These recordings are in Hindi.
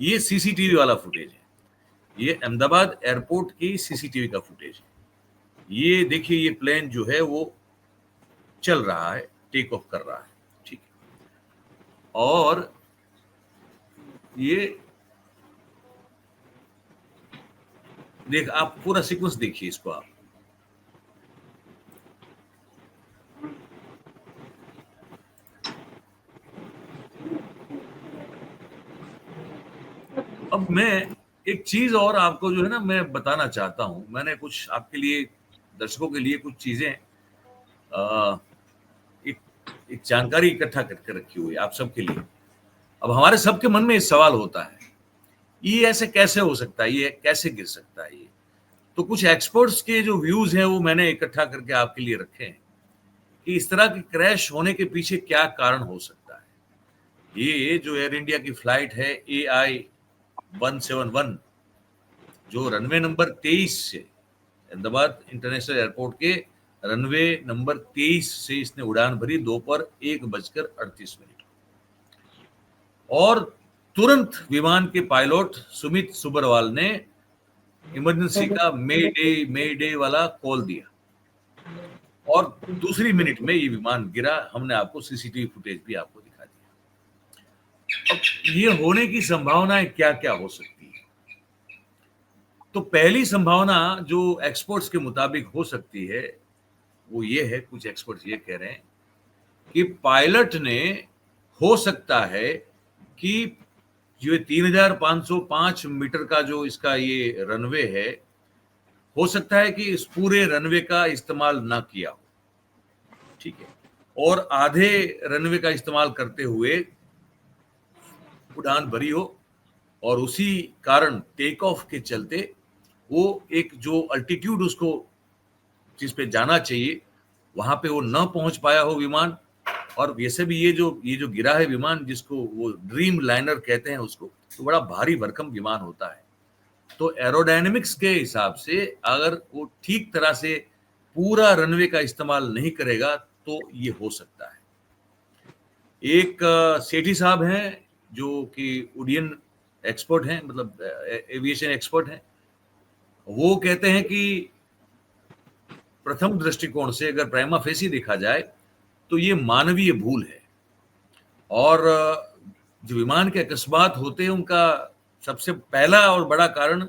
ये सीसीटीवी वाला फुटेज है, ये अहमदाबाद एयरपोर्ट की सीसीटीवी का फुटेज है। ये देखिए, ये प्लेन जो है वो चल रहा है, टेक ऑफ कर रहा है, ठीक है। और ये देख, आप पूरा सीक्वेंस देखिए इसको आप। अब मैं एक चीज और आपको जो है ना मैं बताना चाहता हूं। मैंने कुछ आपके लिए, दर्शकों के लिए कुछ चीजें अ, एक एक जानकारी इकट्ठा करके रखी हुई है आप सबके लिए। अब हमारे सबके मन में एक सवाल होता है, ये ऐसे कैसे हो सकता है, ये कैसे गिर सकता है ये। तो कुछ एक्सपर्ट्स के जो व्यूज हैं वो मैंने इकट्ठा करके आपके लिए रखे हैं कि इस तरह के क्रैश होने के पीछे क्या कारण हो सकता है। ये जो एयर इंडिया की फ्लाइट है AI-171, जो रनवे नंबर 23 से, अहमदाबाद इंटरनेशनल एयरपोर्ट के रनवे नंबर 23 से इसने उड़ान भरी दोपहर 1:38। और तुरंत विमान के पायलट सुमित सुबरवाल ने इमरजेंसी का मे डे वाला कॉल दिया, और दूसरी मिनट में ये विमान गिरा। हमने आपको सीसीटीवी फुटेज भी आपको दिखा दिया। अब ये होने की संभावनाएं क्या क्या हो सकती है। तो पहली संभावना जो एक्सपर्ट्स के मुताबिक हो सकती है वो ये है, कुछ एक्सपर्ट्स ये कह रहे हैं कि पायलट ने, हो सकता है कि जो 3505 मीटर का जो इसका ये रनवे है, हो सकता है कि इस पूरे रनवे का इस्तेमाल ना किया हो, ठीक है, और आधे रनवे का इस्तेमाल करते हुए उड़ान भरी हो, और उसी कारण टेक ऑफ के चलते वो एक जो अल्टीट्यूड उसको जिस पे जाना चाहिए वहां पे वो न पहुंच पाया हो विमान। और वैसे भी ये जो गिरा है विमान, जिसको वो ड्रीम लाइनर कहते हैं उसको, तो बड़ा भारी भरकम विमान होता है। तो एरोडायनेमिक्स के हिसाब से अगर वो ठीक तरह से पूरा रनवे का इस्तेमाल नहीं करेगा तो ये हो सकता है। एक सेठी साहब हैं जो कि उडियन एक्सपर्ट हैं, मतलब एविएशन एक्सपर्ट हैं। वो कहते हैं कि प्रथम दृष्टिकोण से अगर प्राइमा फेसी देखा जाए तो ये मानवीय भूल है। और जो विमान के अकस्मात होते हैं उनका सबसे पहला और बड़ा कारण,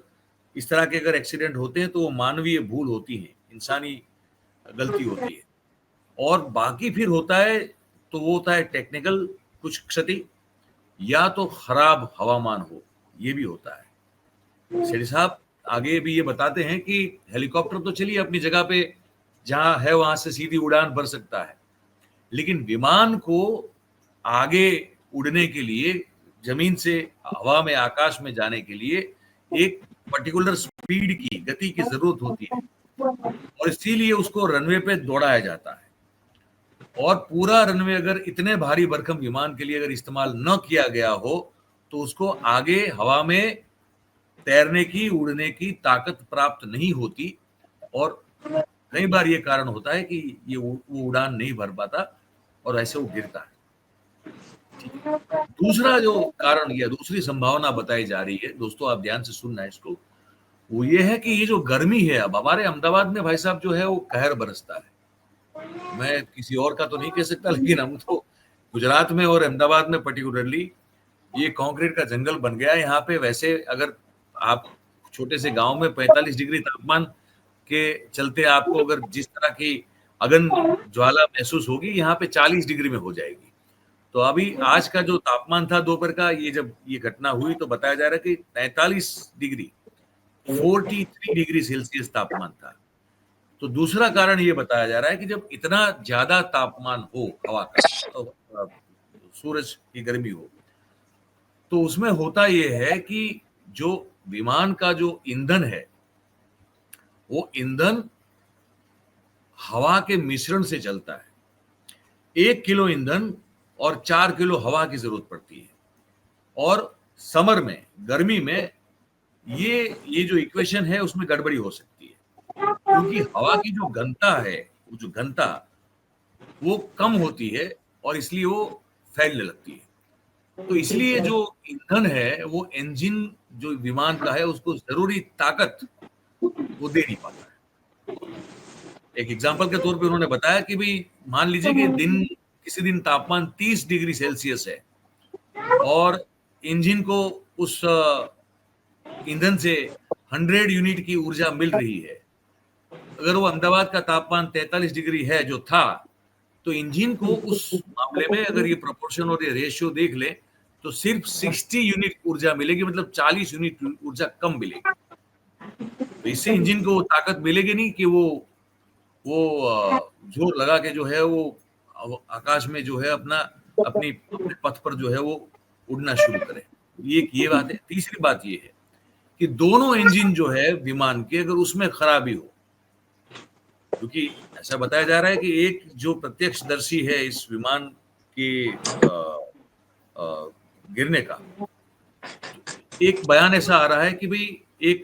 इस तरह के अगर एक्सीडेंट होते हैं तो वो मानवीय भूल होती है, इंसानी गलती होती है। और बाकी फिर होता है तो वो होता है टेक्निकल कुछ क्षति, या तो खराब हवामान हो, ये भी होता है। सेठी साहब आगे भी ये बताते हैं कि हेलीकॉप्टर तो चलिए अपनी जगह पे जहां है वहां से सीधी उड़ान भर सकता है, लेकिन विमान को आगे उड़ने के लिए, जमीन से हवा में, आकाश में जाने के लिए एक पर्टिकुलर स्पीड की, गति की जरूरत होती है, और इसीलिए उसको रनवे पे दौड़ाया जाता है। और पूरा रनवे अगर इतने भारी भरकम विमान के लिए अगर इस्तेमाल न किया गया हो तो उसको आगे हवा में तैरने की, उड़ने की ताकत प्राप्त नहीं होती, और कई बार ये कारण होता है कि वो उड़ान नहीं भर पाता और ऐसे वो गिरता है। ठीक है। दूसरा जो कारण या दूसरी संभावना बताई जा रही है, दोस्तों आप ध्यान से सुनना है इसको, वो ये है कि ये जो गर्मी है, अब हमारे अहमदाबाद में भाई साहब जो है वो कहर बरसता है। मैं किसी और का तो नहीं कह सकता, लेकिन हम तो गुजरात में और अहमदाबाद में पर्टिकुलरली ये कंक्रीट का जंगल बन गया है यहाँ पे। वैसे अगर आप छोटे से गांव में 45 डिग्री तापमान के चलते आपको अगर जिस तरह की अगन ज्वाला महसूस होगी, यहाँ पे 40 डिग्री में हो जाएगी। तो अभी आज का जो तापमान था दोपहर का, ये जब ये घटना हुई तो बताया जा रहा है कि 43 डिग्री, 43 डिग्री सेल्सियस तापमान था। तो दूसरा कारण ये बताया जा रहा है कि जब इतना ज्यादा तापमान हो हवा का, तो सूरज की गर्मी हो, तो उसमें होता ये है कि जो विमान का जो ईंधन है, वो ईंधन हवा के मिश्रण से चलता है। 1 किलो ईंधन और 4 किलो हवा की जरूरत पड़ती है। और समर में, गर्मी में, ये जो इक्वेशन है उसमें गड़बड़ी हो सकती है, क्योंकि हवा की जो घनता है, वो जो घनता वो कम होती है, और इसलिए वो फैलने लगती है। तो इसलिए जो ईंधन है वो इंजन जो विमान का है उसको जरूरी ताकत वो दे नहीं पाता है। एक एग्जांपल के तौर पे उन्होंने बताया कि भाई मान लीजिए कि किसी दिन तापमान 30 डिग्री सेल्सियस है और इंजन को उस ईंधन से 100 यूनिट की ऊर्जा मिल रही है। अगर वो अहमदाबाद का तापमान 43 डिग्री है जो था, तो इंजन को उस मामले में अगर ये प्रोपोर्शन और ये रेशियो देख ले तो सिर्फ 60 यूनिट ऊर्जा मिलेगी, मतलब 40 यूनिट ऊर्जा कम मिलेगी। तो इससे इंजन को ताकत मिलेगी नहीं कि वो जोर लगा के जो है वो आकाश में जो है अपने पथ पर जो है वो उड़ना शुरू करे। ये बात है। तीसरी बात ये है कि दोनों इंजन जो है विमान के अगर उसमें खराबी हो, क्योंकि ऐसा बताया जा रहा है कि एक जो प्रत्यक्षदर्शी है इस विमान के गिरने का, एक बयान ऐसा आ रहा है कि भाई एक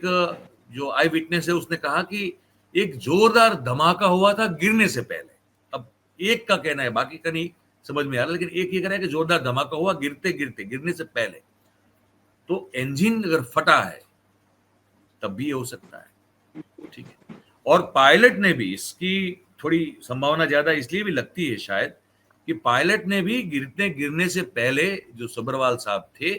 जो आई विटनेस है उसने कहा कि एक जोरदार धमाका हुआ था गिरने से पहले। अब एक का कहना है, बाकी का नहीं समझ में आ रहा, लेकिन एक ये कह रहा है कि जोरदार धमाका हुआ गिरने से पहले। तो इंजन अगर फटा है तब भी ये हो सकता है, ठीक है। और पायलट ने भी इसकी थोड़ी संभावना ज्यादा इसलिए भी लगती है शायद कि पायलट ने भी गिरने से पहले, जो सब्रवाल साहब थे,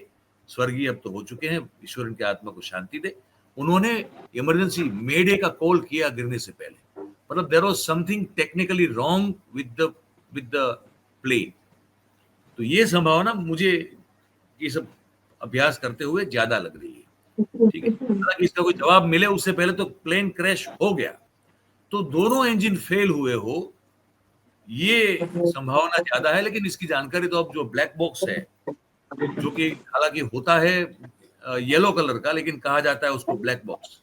स्वर्गीय अब तो हो चुके हैं, ईश्वर इनकी आत्मा को शांति दे, उन्होंने इमरजेंसी मेडे का कॉल किया गिरने से पहले। मतलब there was something technically wrong with the plane. तो ये संभावना मुझे ये सब अभ्यास करते हुए ज्यादा लग रही है, ठीक है। हालांकि इसका कोई जवाब मिले उससे पहले तो प्लेन क्रैश हो गया, तो दोनों इंजन फेल हुए हो ये संभावना ज्यादा है। लेकिन इसकी जानकारी तो अब जो ब्लैक बॉक्स है, जो कि हालांकि होता है येलो कलर का, लेकिन कहा जाता है उसको ब्लैक बॉक्स।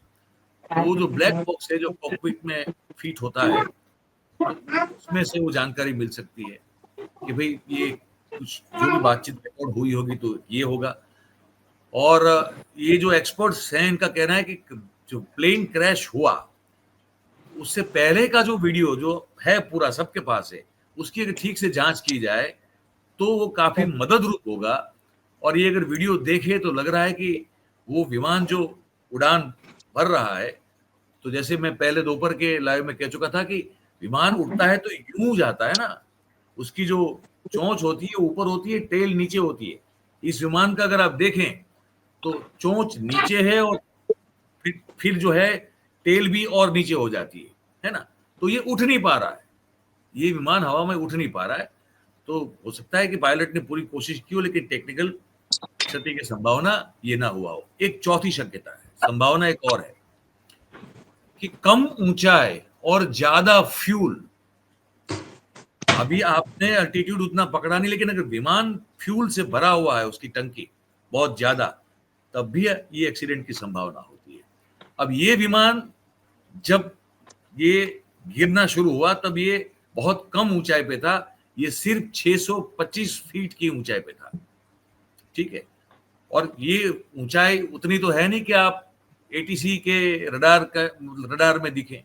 तो वो जो ब्लैक बॉक्स है जो कॉकपिट में फिट होता है, तो उसमें से वो जानकारी मिल सकती है कि भाई ये कुछ जो भी बातचीत रिकॉर्ड हुई होगी तो ये होगा। और ये जो एक्सपर्ट्स हैं इनका कहना है कि जो प्लेन क्रैश हुआ उससे पहले का जो वीडियो जो है पूरा सबके पास है, उसकी अगर ठीक से जांच की जाए तो वो काफी मददरूप होगा। और ये अगर वीडियो देखे तो लग रहा है कि वो विमान जो उड़ान भर रहा है, तो जैसे मैं पहले दोपहर के लाइव में कह चुका था कि विमान उड़ता है तो यूं जाता है ना, उसकी जो चोंच होती है ऊपर होती है, टेल नीचे होती है। इस विमान का अगर आप देखें तो चोंच नीचे है और फिर जो है टेल भी और नीचे हो जाती है ना। तो ये उठ नहीं पा रहा है, ये विमान हवा में उठ नहीं पा रहा है। तो हो सकता है कि पायलट ने पूरी कोशिश की हो, लेकिन टेक्निकल क्षति की संभावना ये ना हुआ हो। एक चौथी शक्यता है, संभावना एक और है कि कम ऊंचाई और ज्यादा फ्यूल। अभी आपने अल्टीट्यूड उतना पकड़ा नहीं, लेकिन अगर विमान फ्यूल से भरा हुआ है, उसकी टंकी बहुत ज्यादा, तब भी ये एक्सीडेंट की संभावना होती है। अब ये विमान जब ये गिरना शुरू हुआ तब ये बहुत कम ऊंचाई पे था, ये सिर्फ 625 फीट की ऊंचाई पे था, ठीक है। और ये ऊंचाई उतनी तो है नहीं कि आप एटीसी के रडार में दिखें, है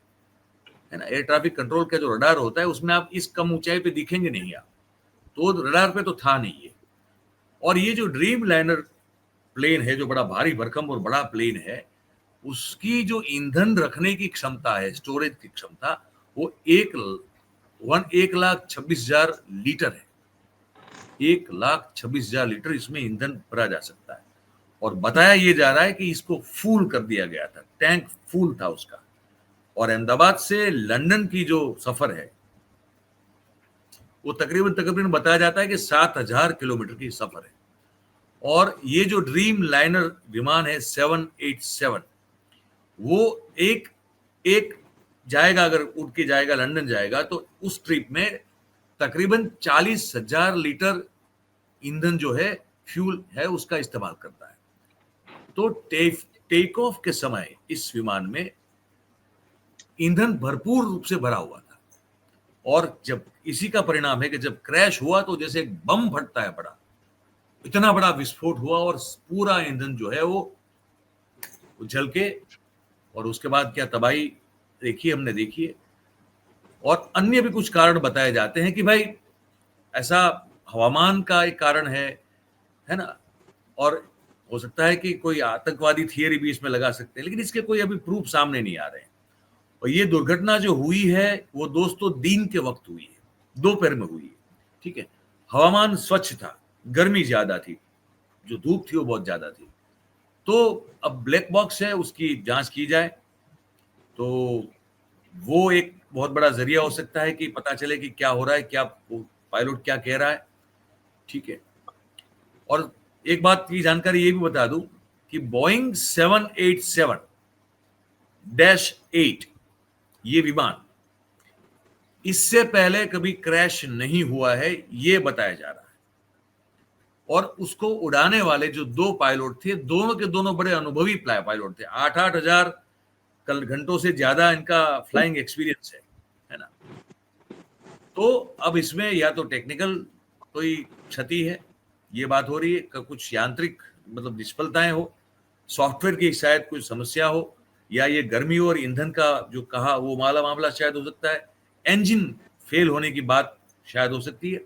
ना। एयर ट्रैफिक कंट्रोल का जो रडार होता है उसमें आप इस कम ऊंचाई पे दिखेंगे नहीं आप, तो रडार पे तो था नहीं ये। और ये जो ड्रीम लाइनर प्लेन है, जो बड़ा भारी भरकम और बड़ा प्लेन है, उसकी जो ईंधन रखने की क्षमता है, स्टोरेज की क्षमता, वो 1,26,000 लीटर है। 1,26,000 लीटर इसमें ईंधन भरा जा सकता है। और बताया ये जा रहा है कि इसको फुल कर दिया गया था, टैंक फुल था उसका। और अहमदाबाद से लंदन की जो सफर है वो तकरीबन तकरीबन बताया जाता है कि 7,000 किलोमीटर की सफर है। और ये जो ड्रीम लाइनर विमान है 787, वो एक एक जाएगा, अगर उड़ के जाएगा लंदन जाएगा तो उस ट्रिप में तकरीबन 40,000 लीटर ईंधन जो है फ्यूल है उसका इस्तेमाल करता है। तो टेक ऑफ के समय इस विमान में ईंधन भरपूर रूप से भरा हुआ था। और जब इसी का परिणाम है कि जब क्रैश हुआ तो जैसे एक बम फटता है बड़ा, इतना बड़ा विस्फोट हुआ और पूरा ईंधन जो है वो जल के, और उसके बाद क्या तबाही देखी हमने, देखी है। और अन्य भी कुछ कारण बताए जाते हैं कि भाई ऐसा हवामान का एक कारण है, है ना? और हो सकता है कि कोई आतंकवादी थियरी भी इसमें लगा सकते हैं, लेकिन इसके कोई अभी प्रूफ सामने नहीं आ रहे हैं। और ये दुर्घटना जो हुई है वो दोस्तों दिन के वक्त हुई है, दोपहर में हुई है, ठीक है? हवामान स्वच्छ था, गर्मी ज्यादा थी, जो धूप थी वो बहुत ज्यादा थी। तो अब ब्लैक बॉक्स है, उसकी जांच की जाए, तो वो एक बहुत बड़ा जरिया हो सकता है कि पता चले कि क्या हो रहा है, क्या पायलट क्या कह रहा है, ठीक है? और एक बात की जानकारी ये भी बता दूं कि बोइंग 787-8 ये विमान इससे पहले कभी क्रैश नहीं हुआ है, ये बताया जा रहा है। और उसको उड़ाने वाले जो दो पायलट थे, दोनों के दोनों बड़े अनुभवी पायलट थे। 8-8 हजार कल घंटों से ज्यादा इनका फ्लाइंग एक्सपीरियंस है ना? तो अब इसमें या तो टेक्निकल कोई क्षति है, ये बात हो रही है, कुछ यांत्रिक मतलब निष्फलताएं हो, सॉफ्टवेयर की शायद कोई समस्या हो, या ये गर्मी और ईंधन का जो कहा वो मामला शायद हो सकता है, इंजन फेल होने की बात शायद हो सकती है,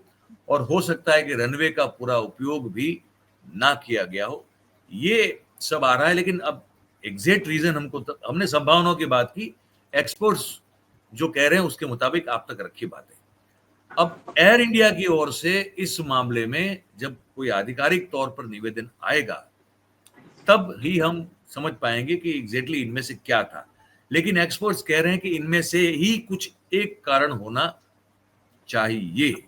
और हो सकता है कि रनवे का पूरा उपयोग भी ना किया गया हो। ये सब आ रहा है, लेकिन अब एग्जैक्ट रीजन हमने संभावनाओं की बात की, एक्सपर्ट्स जो कह रहे हैं उसके मुताबिक आप तक रखी बातें। अब एयर इंडिया की ओर से इस मामले में जब कोई आधिकारिक तौर पर निवेदन आएगा, तब ही हम समझ पाएंगे कि एग्जैक्टली इनमें से क्या था। लेकिन एक्सपर्ट्स कह रहे हैं कि इनमें से ही कुछ एक कारण होना चाहिए।